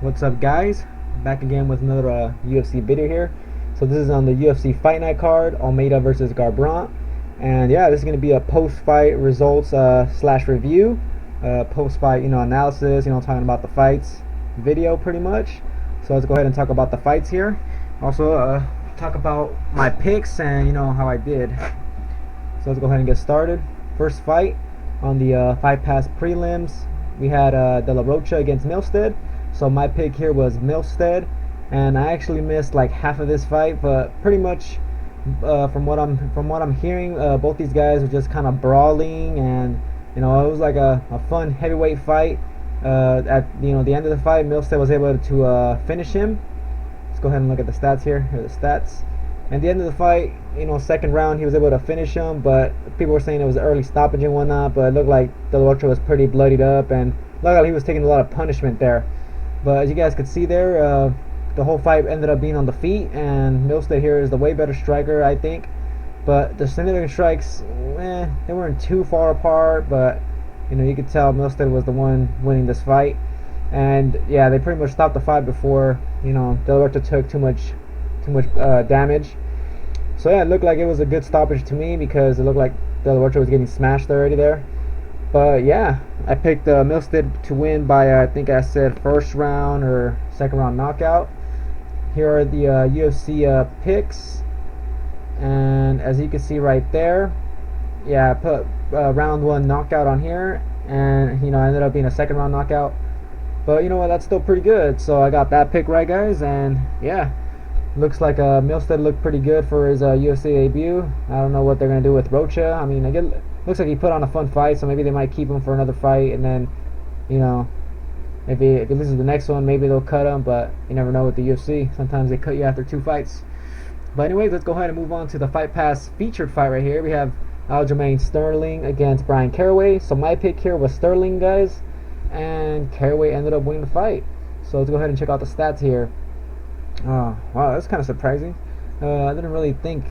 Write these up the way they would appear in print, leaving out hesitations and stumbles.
What's up, guys? Back again with another UFC video here. So this is on the UFC Fight Night card, ALMEIDA versus Garbrandt. And yeah, this is going to be a post-fight results slash review, post-fight analysis, talking about the fights video pretty much. So let's go ahead and talk about the fights here. Also talk about my picks and how I did. So let's go ahead and get started. First fight on the Fight Pass prelims, we had De La Rocha against Milstead. So my pick here was Milstead, and I actually missed like half of this fight, but pretty much from what I'm hearing, both these guys are just kind of brawling, and it was like a fun heavyweight fight. At the end of the fight, Milstead was able to finish him. Let's go ahead and look at the stats here. Here are the stats. At the end of the fight, second round, he was able to finish him, but people were saying it was an early stoppage and whatnot. But it looked like De La Rocha was pretty bloodied up, and looked like he was taking a lot of punishment there. But as you guys could see there, the whole fight ended up being on the feet, and Milstead here is the way better striker, I think. But the significant strikes, they weren't too far apart, but you could tell Milstead was the one winning this fight. And yeah, they pretty much stopped the fight before De La Rocha took too much damage. So yeah, it looked like it was a good stoppage to me, because it looked like De La Rocha was getting smashed already there. But yeah, I picked Milstead to win by I think I said first round or second round knockout. Here are the UFC picks, and as you can see right there, yeah, I put round one knockout on here, and I ended up being a second round knockout. But you know what, that's still pretty good. So I got that pick right, guys, and yeah, looks like Milstead looked pretty good for his UFC debut. I don't know what they're gonna do with Rocha. I mean, looks like he put on a fun fight, so maybe they might keep him for another fight, and then if he loses the next one, maybe they'll cut him. But you never know with the UFC. Sometimes they cut you after two fights. But anyways, let's go ahead and move on to the Fight Pass featured fight right here. We have Aljamain Sterling against Bryan Caraway. So my pick here was Sterling, guys, and Caraway ended up winning the fight. So let's go ahead and check out the stats here. Oh, wow, that's kind of surprising. I didn't really think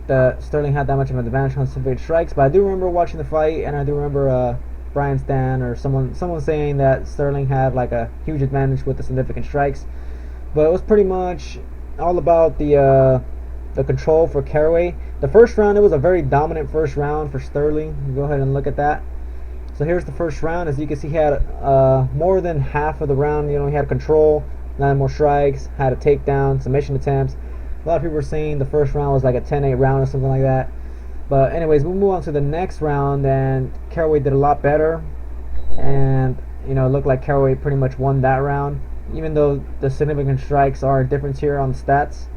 that Sterling had that much of an advantage on significant strikes, but I do remember watching the fight, and I do remember Brian Stan or someone saying that Sterling had like a huge advantage with the significant strikes. But it was pretty much all about the control for Caraway. The first round, it was a very dominant first round for Sterling. You go ahead and look at that. So here's the first round. As you can see, he had more than half of the round. He had control, 9 more strikes, had a takedown, submission attempts. A lot of people were saying the first round was like a 10-8 round or something like that. But anyways, we'll move on to the next round, and Caraway did a lot better. And it looked like Caraway pretty much won that round, even though the significant strikes are a difference here on the stats.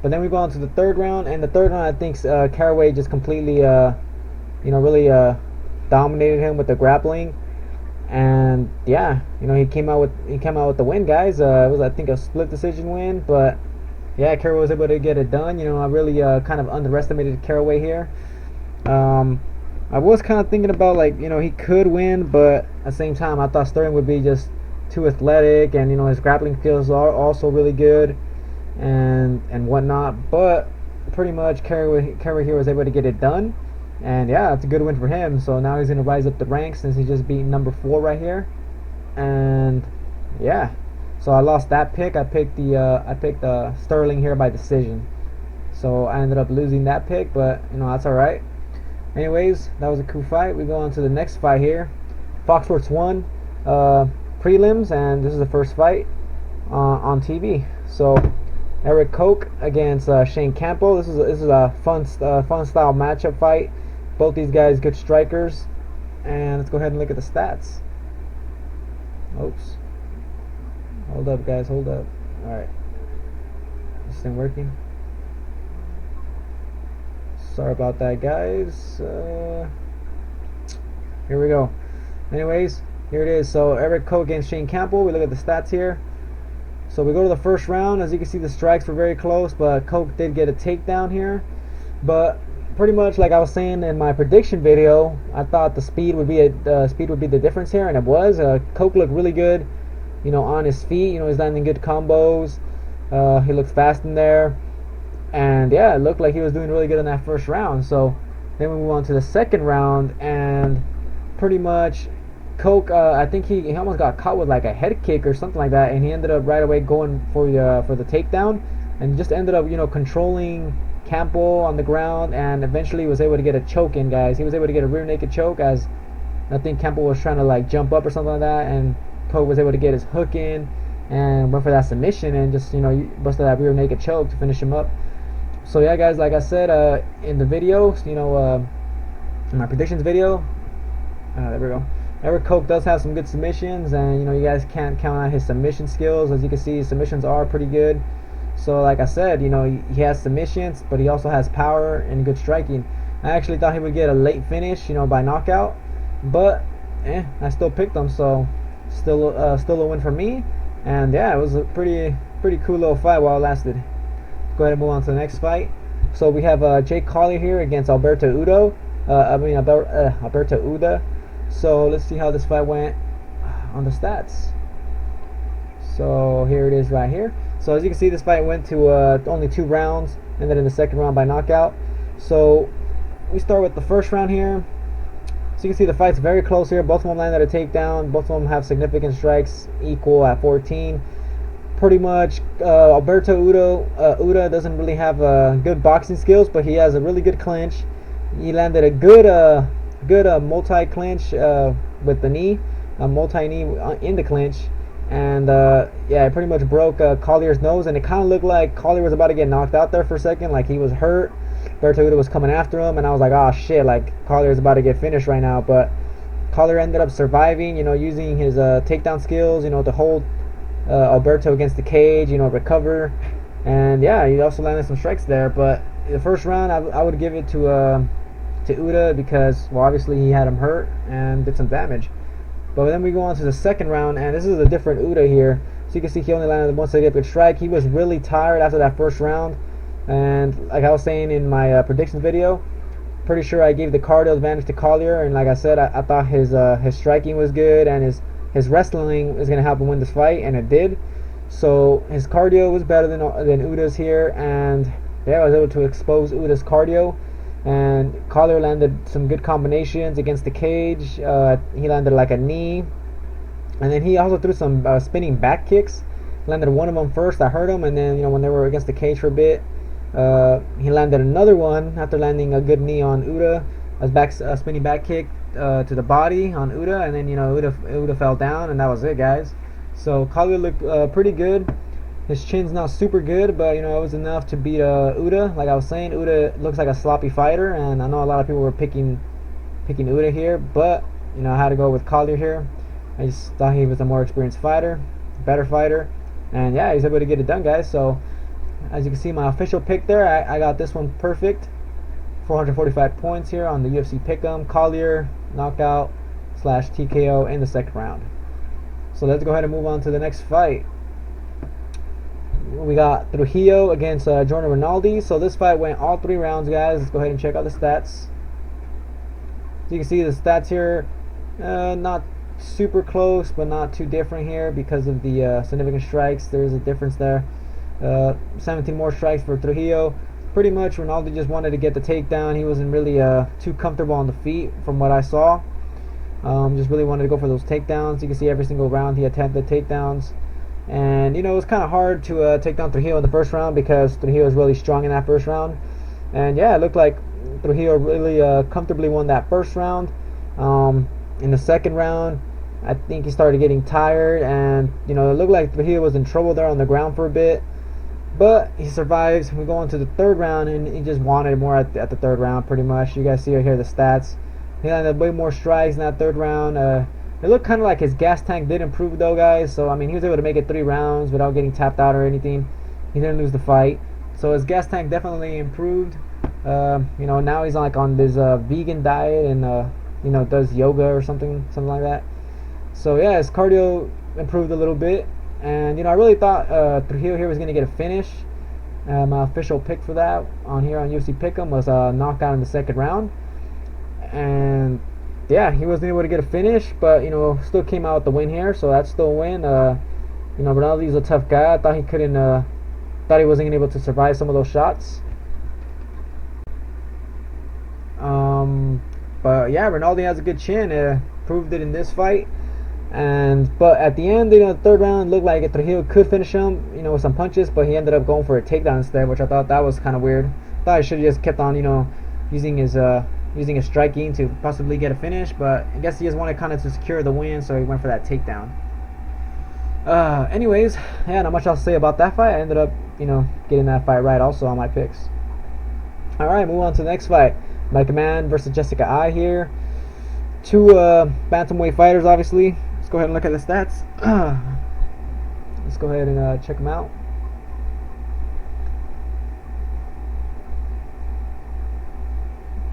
But then we go on to the third round, and the third round, I think Caraway just completely, really dominated him with the grappling. And yeah, he came out with the win, guys. It was, I think, a split decision win, but yeah, Caraway was able to get it done. I really kind of underestimated Caraway here. I was kind of thinking about he could win, but at the same time, I thought Sterling would be just too athletic, and his grappling skills are also really good, and whatnot. But pretty much Caraway here was able to get it done. And yeah, it's a good win for him. So now he's going to rise up the ranks, since he just beat number 4 right here. And yeah, so I lost that pick. I picked Sterling here by decision. So I ended up losing that pick, but that's all right. Anyways, that was a cool fight. We go on to the next fight here. Fox Sports 1 prelims, and this is the first fight on TV. So Eric Koch against Shane Campbell. This is a fun style matchup fight. Both these guys good strikers, and let's go ahead and look at the stats. Oops. Hold up, guys. Hold up. All right. This thing working? Sorry about that, guys. Here we go. Anyways, here it is. So Eric Koch against Shane Campbell. We look at the stats here. So we go to the first round. As you can see, the strikes were very close, but Koch did get a takedown here. But pretty much like I was saying in my prediction video, I thought the speed would be the difference here, and it was. Koch looked really good, on his feet. He's landing good combos. He looked fast in there, and yeah, it looked like he was doing really good in that first round. So then we move on to the second round, and pretty much Coke, I think he almost got caught with like a head kick or something like that, and he ended up right away going for the takedown, and just ended up controlling Campbell on the ground, and eventually was able to get a choke in, guys. He was able to get a rear naked choke, as I think Campbell was trying to like jump up or something like that, and Coke was able to get his hook in and went for that submission, and just busted that rear naked choke to finish him up. So yeah, guys, like I said in the video, in my predictions video, there we go. Eric Coke does have some good submissions, and you guys can't count on his submission skills. As you can see, his submissions are pretty good. So like I said, he has submissions, but he also has power and good striking. I actually thought he would get a late finish, by knockout, but I still picked him, so still a win for me. And yeah, it was a pretty cool little fight while it lasted. Let's go ahead and move on to the next fight. So we have Jake Collier here against Alberto Udo. Alberto Uda. So let's see how this fight went on the stats. So here it is right here. So as you can see, this fight went to only 2 rounds, and then in the second round by knockout. So we start with the first round here. So you can see the fight's very close here. Both of them landed a takedown. Both of them have significant strikes, equal at 14. Pretty much, Alberto Uda doesn't really have good boxing skills, but he has a really good clinch. He landed a good multi clinch with the knee, a multi knee in the clinch, and yeah, it pretty much broke Collier's nose, and it kind of looked like Collier was about to get knocked out there for a second, like he was hurt. Alberto Uda was coming after him, and I was like, oh shit, like Collier's about to get finished right now. But Collier ended up surviving, using his takedown skills, to hold Alberto against the cage, recover, and yeah, he also landed some strikes there. But the first round, I would give it to Uda, because, well, obviously he had him hurt and did some damage. But then we go on to the second round, and this is a different Uda here. So you can see he only landed one significant strike. He was really tired after that first round, and like I was saying in my predictions video, pretty sure I gave the cardio advantage to Collier, and like I said, I thought his striking was good, and his wrestling is going to help him win this fight, and it did. So his cardio was better than Uda's here, and yeah, I was able to expose Uda's cardio. And Collier landed some good combinations against the cage. He landed like a knee, and then he also threw some spinning back kicks. Landed one of them first, I hurt him, and then when they were against the cage for a bit, he landed another one after landing a good knee on Uda, a spinning back kick to the body on Uda, and then Uda fell down, and that was it, guys. So Collier looked pretty good. His chin's not super good, but it was enough to beat Uda. Like I was saying, Uda looks like a sloppy fighter, and I know a lot of people were picking Uda here, but I had to go with Collier here. I just thought he was a more experienced fighter, better fighter, and yeah, he's able to get it done, guys. So as you can see, my official pick there, I got this one perfect. 445 points here on the UFC Pick'em. Collier knockout / TKO in the second round. So let's go ahead and move on to the next fight. We got Trujillo against Jordan Rinaldi. So this fight went all 3 rounds, guys. Let's go ahead and check out the stats. So you can see the stats here, not super close, but not too different here because of the significant strikes. There's a difference there. 17 more strikes for Trujillo. Pretty much Rinaldi just wanted to get the takedown. He wasn't really too comfortable on the feet from what I saw. Just really wanted to go for those takedowns. You can see every single round he attempted takedowns. And it was kind of hard to take down Trujillo in the first round, because Trujillo was really strong in that first round. And yeah, it looked like Trujillo really comfortably won that first round. In the second round, I think he started getting tired, and it looked like Trujillo was in trouble there on the ground for a bit. But he survives. We go on to the third round, and he just wanted more at the third round, pretty much. You guys see here the stats. He landed way more strikes in that third round. It looked kind of like his gas tank did improve, though, guys. So, I mean, he was able to make it 3 rounds without getting tapped out or anything. He didn't lose the fight. So his gas tank definitely improved. Now he's like on this vegan diet, and does yoga or something like that. So yeah, his cardio improved a little bit, and I really thought Trujillo here was gonna get a finish. My official pick for that on UFC Pick'em was a knockout in the second round, and yeah, he wasn't able to get a finish, but still came out with the win here, so that's still a win. Rinaldi's a tough guy. I thought he wasn't able to survive some of those shots. But yeah, Rinaldi has a good chin. proved it in this fight. But at the end, the third round looked like Trujillo could finish him, with some punches, but he ended up going for a takedown instead, which I thought that was kind of weird. Thought he should have just kept on, using his striking to possibly get a finish, but I guess he just wanted kind of to secure the win, so he went for that takedown. Anyways, yeah, not much else to say about that fight. I ended up, getting that fight right also on my picks. All right, move on to the next fight. mcmann versus Jessica Eye here. Two bantamweight fighters, obviously. Let's go ahead and look at the stats. Let's go ahead and check them out.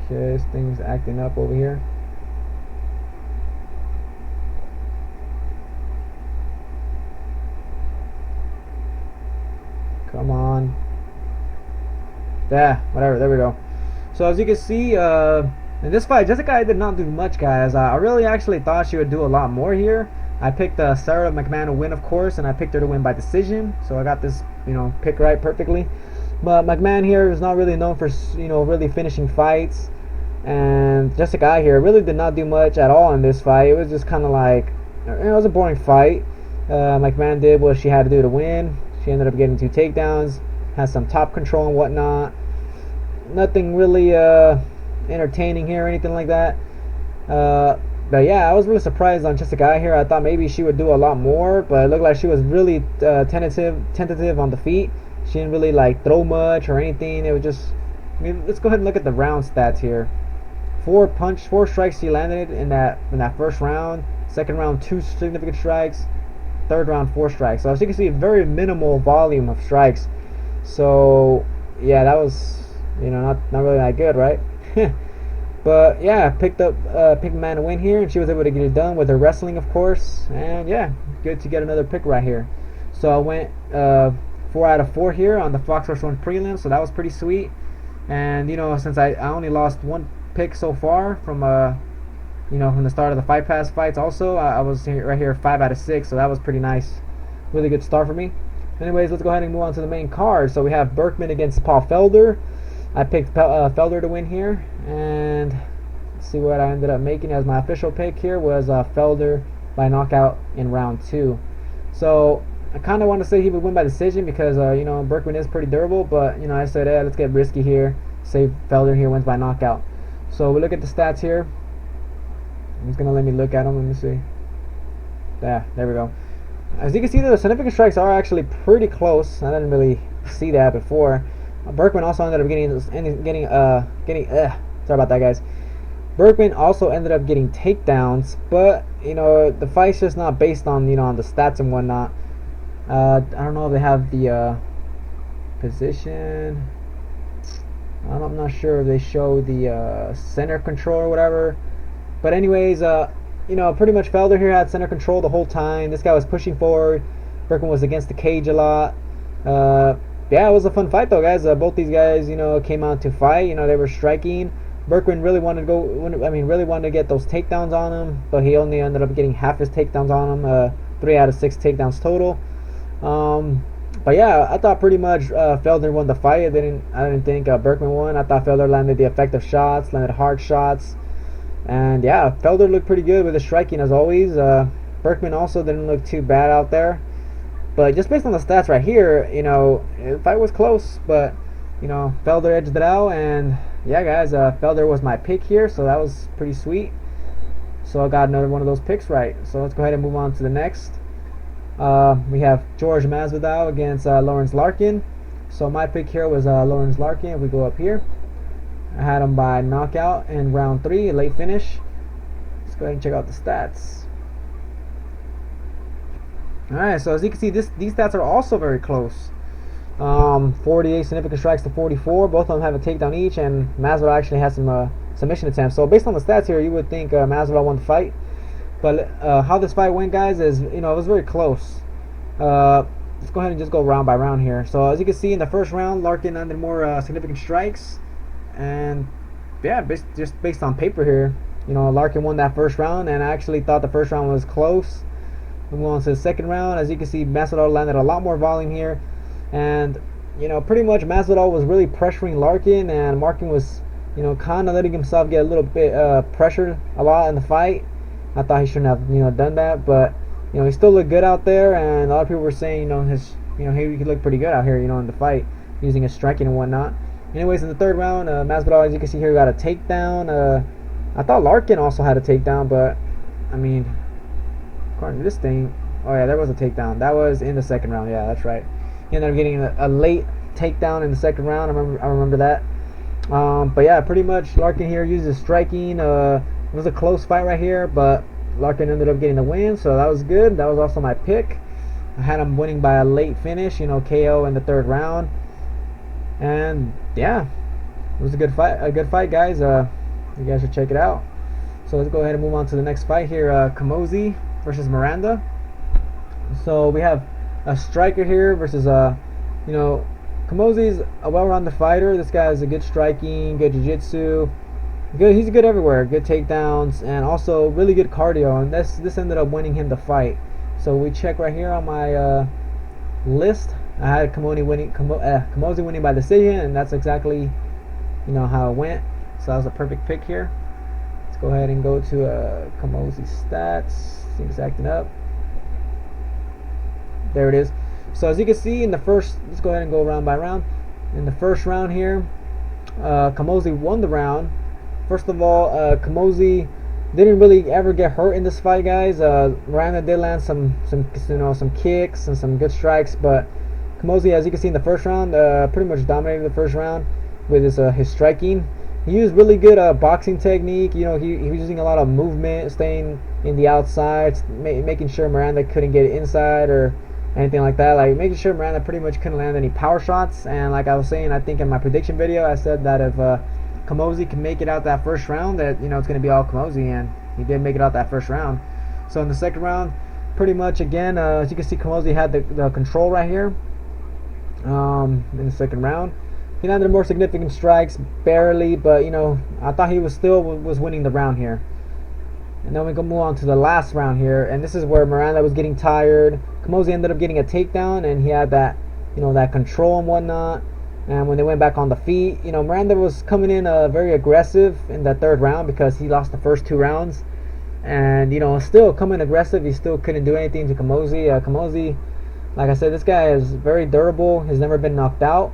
Okay, this thing's acting up over here. Come on. Yeah, whatever, there we go. So as you can see, in this fight, Jessica did not do much, guys. I really actually thought she would do a lot more here. I picked Sara McMann to win, of course, and I picked her to win by decision. So I got this, pick right perfectly. But McMann here is not really known for, really finishing fights. And Jessica here really did not do much at all in this fight. It was just kind of like, it was a boring fight. McMann did what she had to do to win. She ended up getting 2 takedowns, has some top control and whatnot. Nothing really entertaining here or anything like that. But yeah, I was really surprised on Jessica here. I thought maybe she would do a lot more, but it looked like she was really tentative on the feet. She didn't really throw much or anything. It was just, let's go ahead and look at the round stats here. 4 strikes she landed in that first round. Second round, 2 significant strikes. Third round, 4 strikes. So as you can see, very minimal volume of strikes. So yeah, that was not really that good, right? But yeah, picked McMann to win here, and she was able to get it done with her wrestling, of course. And yeah, good to get another pick right here. So I went 4 out of 4 here on the Fox vs. 1 prelim, so that was pretty sweet. And since I only lost 1 pick so far from from the start of the Fight Pass fights, also I was right here 5 out of 6, so that was pretty nice. Really good start for me. Anyways, let's go ahead and move on to the main card. So we have Berkman against Paul Felder. I picked Felder to win here, and let's see what I ended up making as my official pick here was Felder by knockout in round 2. So I kind of want to say he would win by decision because Berkman is pretty durable, but I said, let's get risky here. Say Felder here wins by knockout. So we look at the stats here. He's gonna let me look at them. Let me see. Yeah, there we go. As you can see, the significant strikes are actually pretty close. I didn't really see that before. Berkman also ended up sorry about that, guys. Berkman also ended up getting takedowns, but the fight's just not based on on the stats and whatnot. I don't know if they have the position. I'm not sure if they show the center control or whatever. But anyways, pretty much Felder here had center control the whole time. This guy was pushing forward. Berkman was against the cage a lot. Yeah, it was a fun fight though, guys. Both these guys, came out to fight. They were striking. Berkman really wanted to get those takedowns on him, but he only ended up getting half his takedowns on him. 3 out of 6 takedowns total. But yeah, I thought pretty much Felder won the fight. I didn't think Berkman won. I thought Felder landed the effective shots, landed hard shots, and yeah, Felder looked pretty good with the striking as always. Berkman also didn't look too bad out there. But just based on the stats right here, the fight was close, but Felder edged it out, and yeah, guys, Felder was my pick here, so that was pretty sweet. So I got another one of those picks right. So let's go ahead and move on to the next. We have George Masvidal against Lorenz Larkin. So my pick here was Lorenz Larkin. If we go up here, I had him by knockout in round 3, late finish. Let's go ahead and check out the stats. Alright, so as you can see, these stats are also very close. 48 significant strikes to 44. Both of them have a takedown each, and Masvidal actually has some submission attempts. So based on the stats here, you would think Masvidal won the fight. But how this fight went, guys, is it was very close. Let's go ahead and just go round by round here. So as you can see, in the first round, Larkin landed more significant strikes, and yeah, just based on paper here, Larkin won that first round, and I actually thought the first round was close. We move on to the second round. As you can see, Masvidal landed a lot more volume here, and pretty much Masvidal was really pressuring Larkin, and Larkin was kind of letting himself get a little bit pressured a lot in the fight. I thought he shouldn't have done that, but he still looked good out there, and a lot of people were saying he looked pretty good out here in the fight using his striking and whatnot. Anyways, in the third round, Masvidal, as you can see here, got a takedown. I thought Larkin also had a takedown, but I mean, according to this thing, oh yeah, there was a takedown. That was in the second round. Yeah, that's right. He ended up getting a late takedown in the second round. I remember that. But yeah, pretty much Larkin here uses striking. It was a close fight right here, but Larkin ended up getting the win, so that was good. That was also my pick. I had him winning by a late finish, KO in the third round. And yeah, it was a good fight, guys. You guys should check it out. So let's go ahead and move on to the next fight here. Camozzi versus Miranda. So we have a striker here versus Camozzi's a well-rounded fighter. This guy is a good striking, good jiu-jitsu. He's good everywhere. Good takedowns and also really good cardio. And this ended up winning him the fight. So we check right here on my list. I had Camozzi winning by decision, and that's exactly how it went. So that was a perfect pick here. Let's go ahead and go to Camozzi stats. I think it's acting up. There it is. So as you can see in the first, let's go ahead and go round by round. In the first round here, Camozzi won the round. First of all, Camozzi didn't really ever get hurt in this fight, guys. Miranda did land some kicks and some good strikes, but Camozzi, as you can see in the first round, pretty much dominated the first round with his striking. He used really good boxing technique. He was using a lot of movement, staying in the outside, making sure Miranda couldn't get inside or anything like that. Like making sure Miranda pretty much couldn't land any power shots. And like I was saying, I think in my prediction video, I said that if Camozzi can make it out that first round, that it's going to be all Camozzi, and he did make it out that first round. So in the second round, pretty much again, as you can see, Camozzi had the control right here. In the second round, he landed more significant strikes, barely, but I thought he was winning the round here. And then we go move on to the last round here, and this is where Miranda was getting tired. Camozzi ended up getting a takedown, and he had that that control and whatnot. And when they went back on the feet, Miranda was coming in very aggressive in that third round because he lost the first two rounds, and still coming aggressive. He still couldn't do anything to Camozzi. Camozzi, like I said, this guy is very durable. He's never been knocked out.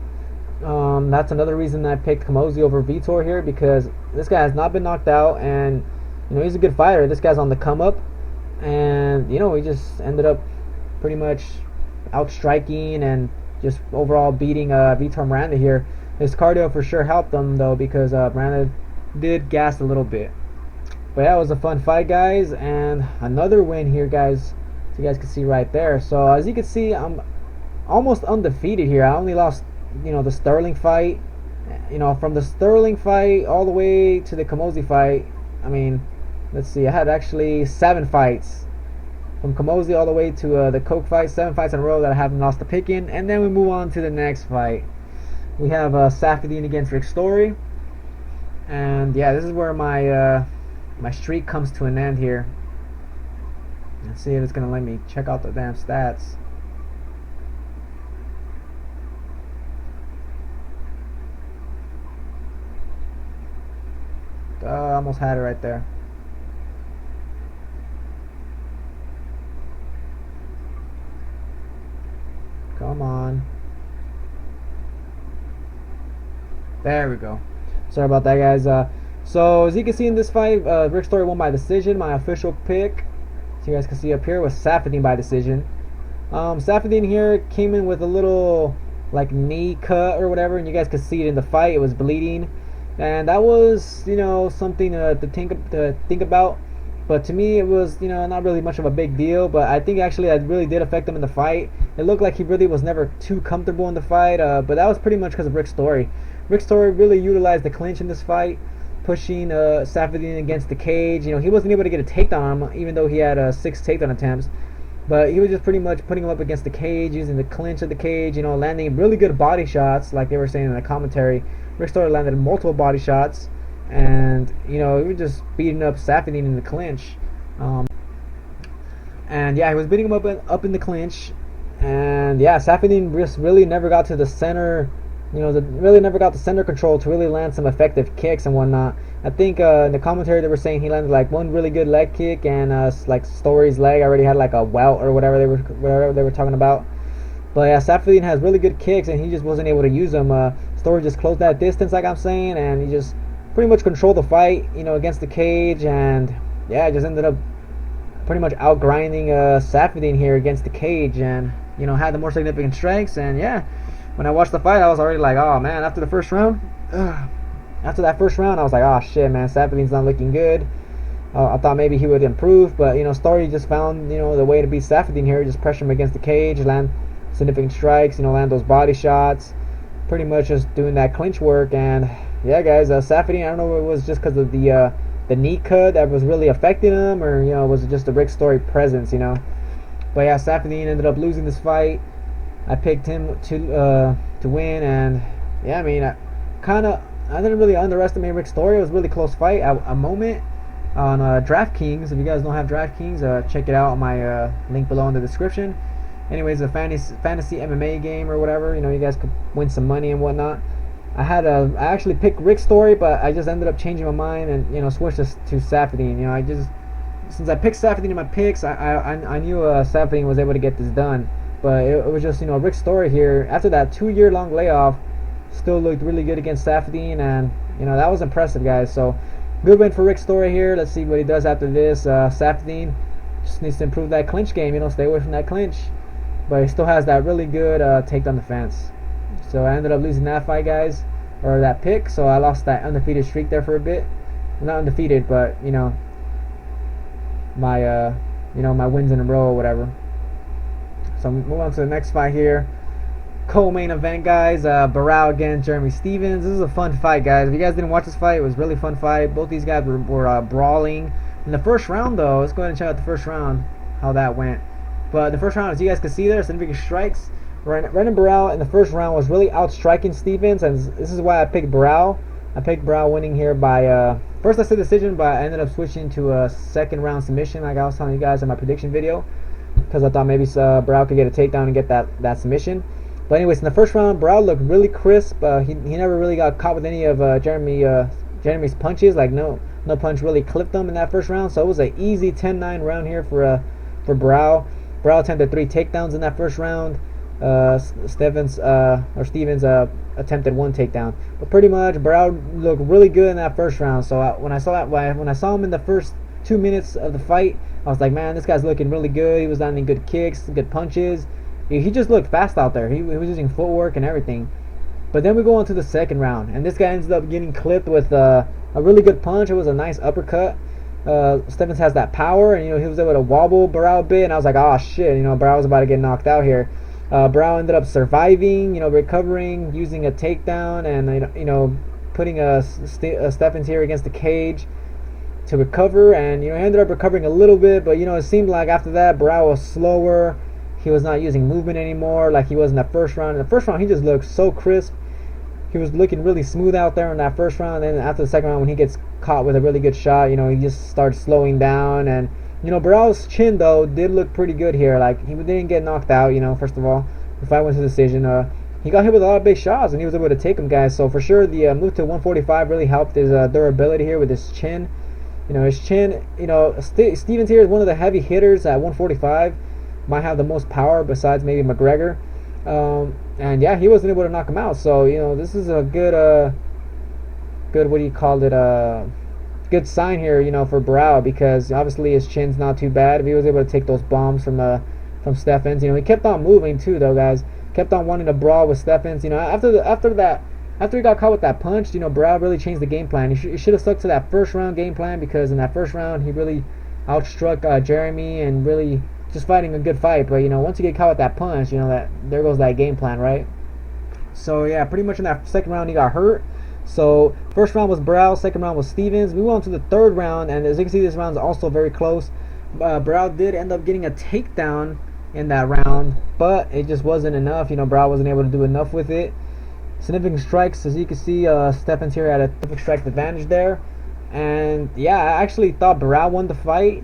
That's another reason I picked Camozzi over Vitor here, because this guy has not been knocked out, and he's a good fighter. This guy's on the come up, and he just ended up pretty much outstriking and just overall beating Vitor Miranda here. His cardio for sure helped him though, because Miranda did gas a little bit. But yeah, it was a fun fight, guys, and another win here, guys. You guys can see right there. So as you can see, I'm almost undefeated here. I only lost the Sterling fight. From the Sterling fight all the way to the Camozzi fight, I mean, let's see, I had actually 7 fights from Camozzi all the way to the Coke fight. 7 fights in a row that I haven't lost a pick in. And then we move on to the next fight. We have Saffiedine against Rick Story, and yeah, this is where my my streak comes to an end here. Let's see if it's gonna let me check out the damn stats. I almost had it right there. Come on. There we go. Sorry about that, guys. So as you can see in this fight, Rick Story won by decision. My official pick, so you guys can see up here, was Saffiedine by decision. Saffiedine here came in with a little like knee cut or whatever, and you guys could see it in the fight. It was bleeding, and that was something to think about. But to me, it was not really much of a big deal. But I think actually that really did affect him in the fight. It looked like he really was never too comfortable in the fight. But that was pretty much because of Rick Story. Rick Story really utilized the clinch in this fight, pushing Saffiedine against the cage. He wasn't able to get a takedown on him, even though he had 6 takedown attempts. But he was just pretty much putting him up against the cage, using the clinch of the cage, landing really good body shots, like they were saying in the commentary. Rick Story landed multiple body shots, and he was just beating up Saffiedine in the clinch. And yeah, he was beating him up in the clinch, and yeah, Saffiedine just really never got to the center. Really never got the center control to really land some effective kicks and whatnot. I think in the commentary they were saying he landed like one really good leg kick, and like Story's leg already had like a welt or whatever they were talking about. But yeah, Saffiedine has really good kicks, and he just wasn't able to use them. Story just closed that distance, like I'm saying, and he just pretty much controlled the fight, against the cage, and yeah, just ended up pretty much outgrinding Saffiedine here against the cage, and had the more significant strikes. And yeah, when I watched the fight, I was already like, oh man, after that first round, I was like, oh shit, man, Saffiedine's not looking good. I thought maybe he would improve, but Story just found the way to beat Saffiedine here, just pressure him against the cage, land significant strikes, land those body shots, pretty much just doing that clinch work. And yeah, guys, Saffiedine, I don't know if it was just because of the knee cut that was really affecting him, or was it just the Rick Story presence, But yeah, Saffiedine ended up losing this fight. I picked him to win, and yeah, I mean, I didn't really underestimate Rick Story. It was a really close fight. A moment on DraftKings. If you guys don't have DraftKings, check it out on my link below in the description. Anyways, a fantasy MMA game or whatever. You guys could win some money and whatnot. I actually picked Rick Story, but I just ended up changing my mind and switched to Saffiedine. Since I picked Saffiedine in my picks, I knew Saffiedine was able to get this done. But it was just Rick Story here after that 2-year long layoff still looked really good against Saffiedine, and that was impressive, guys. So good win for Rick Story here. Let's see what he does after this. Saffiedine just needs to improve that clinch game. Stay away from that clinch. But he still has that really good takedown defense. So I ended up losing that fight, guys, or that pick. So I lost that undefeated streak there for a bit. Not undefeated, but my my wins in a row or whatever. So move on to the next fight here. Co-main event, guys. Barao against Jeremy Stephens. This is a fun fight, guys. If you guys didn't watch this fight, it was a really fun fight. Both these guys were brawling. In the first round, though, let's go ahead and check out the first round, how that went. But the first round, as you guys can see there, significant strikes. Renan Barao in the first round was really outstriking Stephens, and this is why I picked Barao. I picked Barao winning here by, first I said decision, but I ended up switching to a second round submission, like I was telling you guys in my prediction video, because I thought maybe Barao could get a takedown and get that submission. But anyways, in the first round, Barao looked really crisp. He never really got caught with any of Jeremy's punches. Like no punch really clipped him in that first round. So it was an easy 10-9 round here for Barao. Barao attempted 3 takedowns in that first round. Stephens attempted 1 takedown. But pretty much Barao looked really good in that first round. So when I saw him in the first 2 minutes of the fight, I was like, man, this guy's looking really good. He was landing good kicks, good punches. He just looked fast out there. He was using footwork and everything. But then we go on to the second round, and this guy ends up getting clipped with a really good punch. It was a nice uppercut. Stephens has that power, and he was able to wobble Barao a bit, and I was like, oh shit, Barao was about to get knocked out here. Barao ended up surviving, recovering, using a takedown, and putting Stephens here against the cage to recover, and he ended up recovering a little bit, but it seemed like after that Barao was slower. He was not using movement anymore like he was in that first round. In the first round, he just looked so crisp. He was looking really smooth out there in that first round. And then after the second round, when he gets caught with a really good shot, he just starts slowing down. And Barao's chin though did look pretty good here. Like he didn't get knocked out. First of all, the fight went to decision. He got hit with a lot of big shots, and he was able to take them, guys. So for sure, the move to 145 really helped his durability here with his chin. His chin. Stephens here is one of the heavy hitters at 145. Might have the most power besides maybe McGregor, and yeah, he wasn't able to knock him out. So this is a good what do you call it? Good sign here, for Barao, because obviously his chin's not too bad. If he was able to take those bombs from Stephens, he kept on moving too, though, guys. Kept on wanting to brawl with Stephens. After he got caught with that punch, Barao really changed the game plan. He should have stuck to that first round game plan, because in that first round he really outstruck Jeremy and really just fighting a good fight. But once you get caught with that punch, that there goes that game plan, right? So yeah, pretty much in that second round he got hurt. So first round was Barao, second round was Stephens. We went on to the third round, and as you can see, this round is also very close. Barao did end up getting a takedown in that round, but it just wasn't enough. Barao wasn't able to do enough with it. Significant strikes, as you can see, Stephens here had a significant strike advantage there. And yeah, I actually thought Barao won the fight.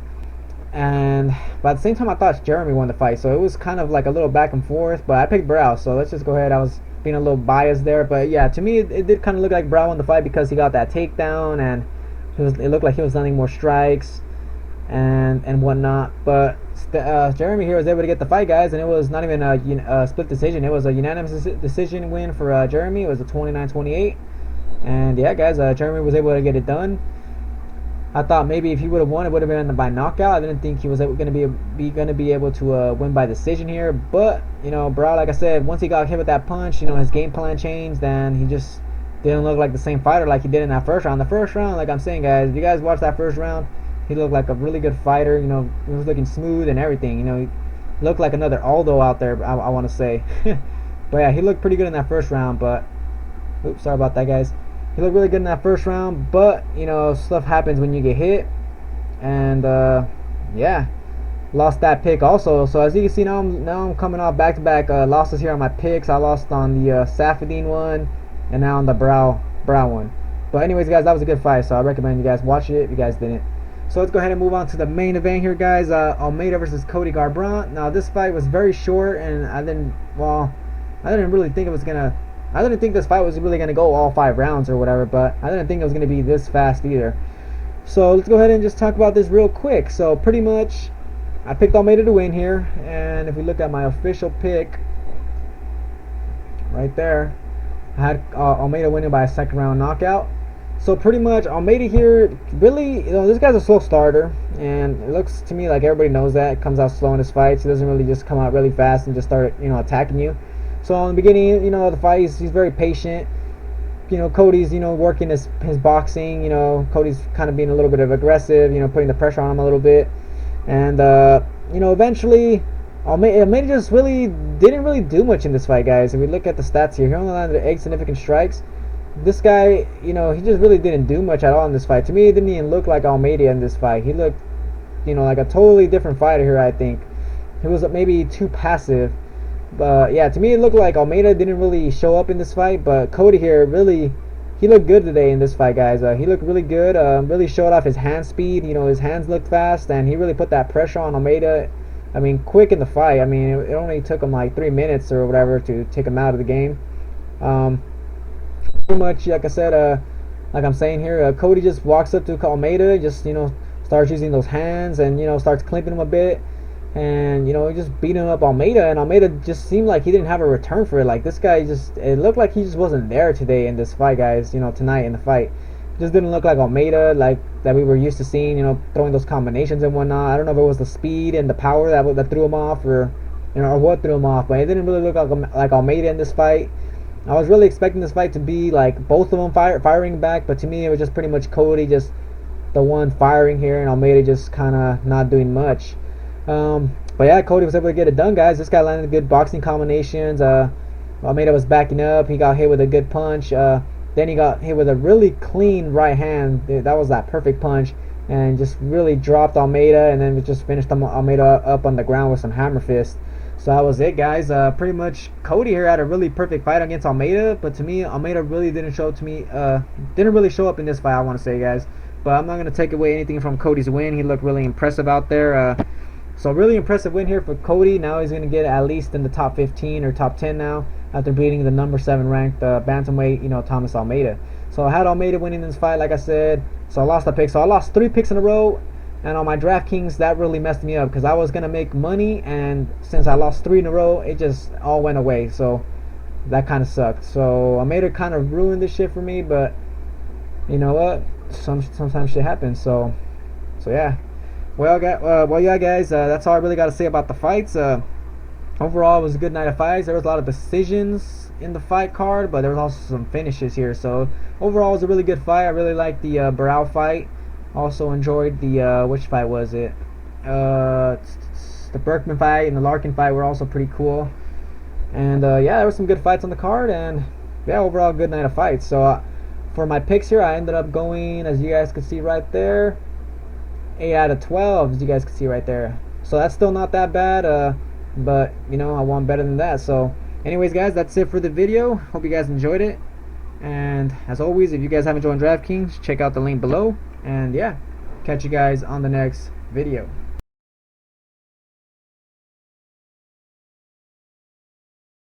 But at the same time, I thought Jeremy won the fight, so it was kind of like a little back and forth. But I picked Barao, so let's just go ahead. I was being a little biased there, but yeah, to me, it did kind of look like Barao won the fight because he got that takedown, and It looked like he was landing more strikes and whatnot. But Jeremy here was able to get the fight, guys, and it was not even a split decision. It was a unanimous decision win for Jeremy. It was a 29-28, and yeah, guys, Jeremy was able to get it done. I thought maybe if he would have won, it would have been by knockout. I didn't think he was going to be able to win by decision here. But Barao, like I said, once he got hit with that punch, his game plan changed, and he just didn't look like the same fighter like he did in that first round. The first round, like I'm saying, guys, if you guys watch that first round, he looked like a really good fighter. He was looking smooth and everything. He looked like another Aldo out there, I want to say. But yeah, he looked pretty good in that first round. But oops, sorry about that, guys. He looked really good in that first round, but stuff happens when you get hit, and yeah, lost that pick also. So as you can see, now I'm coming off back-to-back losses here on my picks. I lost on the Safadine one, and now on the Barao one. But anyways, guys, that was a good fight, so I recommend you guys watch it if you guys didn't. So let's go ahead and move on to the main event here, guys. ALMEIDA versus Cody Garbrandt. Now this fight was very short, and I didn't really think it was gonna. I didn't think this fight was really going to go all 5 rounds or whatever, but I didn't think it was going to be this fast either. So let's go ahead and just talk about this real quick. So pretty much, I picked ALMEIDA to win here, and if we look at my official pick, right there, I had ALMEIDA winning by a second round knockout. So pretty much, ALMEIDA here, really, this guy's a slow starter, and it looks to me like everybody knows that. It comes out slow in his fights. He doesn't really just come out really fast and just start, attacking you. So in the beginning, of the fight, he's very patient. Cody's, working his boxing. Cody's kind of being a little bit of aggressive, putting the pressure on him a little bit. And, eventually, ALMEIDA just didn't really do much in this fight, guys. If we look at the stats here, he only landed 8 significant strikes. This guy, he just really didn't do much at all in this fight. To me, it didn't even look like ALMEIDA in this fight. He looked, like a totally different fighter here, I think. He was maybe too passive. But yeah, to me it looked like ALMEIDA didn't really show up in this fight, but Cody here he looked good today in this fight, guys. He looked really good, really showed off his hand speed. His hands looked fast, and he really put that pressure on ALMEIDA. I mean, quick in the fight. I mean, it only took him like 3 minutes or whatever to take him out of the game. Pretty much, like I said, like I'm saying here, Cody just walks up to ALMEIDA, just starts using those hands, and starts clipping him a bit. And he just beat him up ALMEIDA, and ALMEIDA just seemed like he didn't have a return for it. Like this guy it looked like he just wasn't there today in this fight, guys. Tonight in the fight, it just didn't look like ALMEIDA like that we were used to seeing. Throwing those combinations and whatnot. I don't know if it was the speed and the power that threw him off, or or what threw him off, but it didn't really look like ALMEIDA in this fight. I was really expecting this fight to be like both of them firing back, but to me it was just pretty much Cody just the one firing here, and ALMEIDA just kind of not doing much. But yeah, Cody was able to get it done, guys. This guy landed good boxing combinations. ALMEIDA was backing up. He got hit with a good punch. Then he got hit with a really clean right hand. That was that perfect punch, and just really dropped ALMEIDA, and then just finished ALMEIDA up on the ground with some hammer fist. So that was it, guys. Pretty much Cody here had a really perfect fight against ALMEIDA, but to me, ALMEIDA really didn't show up in this fight, I want to say, guys. But I'm not going to take away anything from Cody's win. He looked really impressive out there. So really impressive win here for Cody. Now he's going to get at least in the top 15 or top 10 now after beating the number 7 ranked bantamweight, Thomas ALMEIDA. So I had ALMEIDA winning this fight, like I said. So I lost the pick. So I lost 3 picks in a row. And on my DraftKings, that really messed me up because I was going to make money. And since I lost 3 in a row, it just all went away. So that kind of sucked. So ALMEIDA kind of ruined this shit for me. But you know what? Sometimes shit happens. So yeah. Well, yeah, guys, that's all I really got to say about the fights. Overall, it was a good night of fights. There was a lot of decisions in the fight card, but there was also some finishes here. So overall, it was a really good fight. I really liked the Barao fight. Also enjoyed the which fight was it? The Berkman fight and the Larkin fight were also pretty cool. And yeah, there were some good fights on the card, and yeah, overall, good night of fights. So for my picks here, I ended up going, as you guys can see right there, 8 out of 12, as you guys can see right there. So that's still not that bad, but I want better than that. So anyways, guys, that's it for the video. Hope you guys enjoyed it, and as always, if you guys haven't joined DraftKings, check out the link below. And yeah, catch you guys on the next video.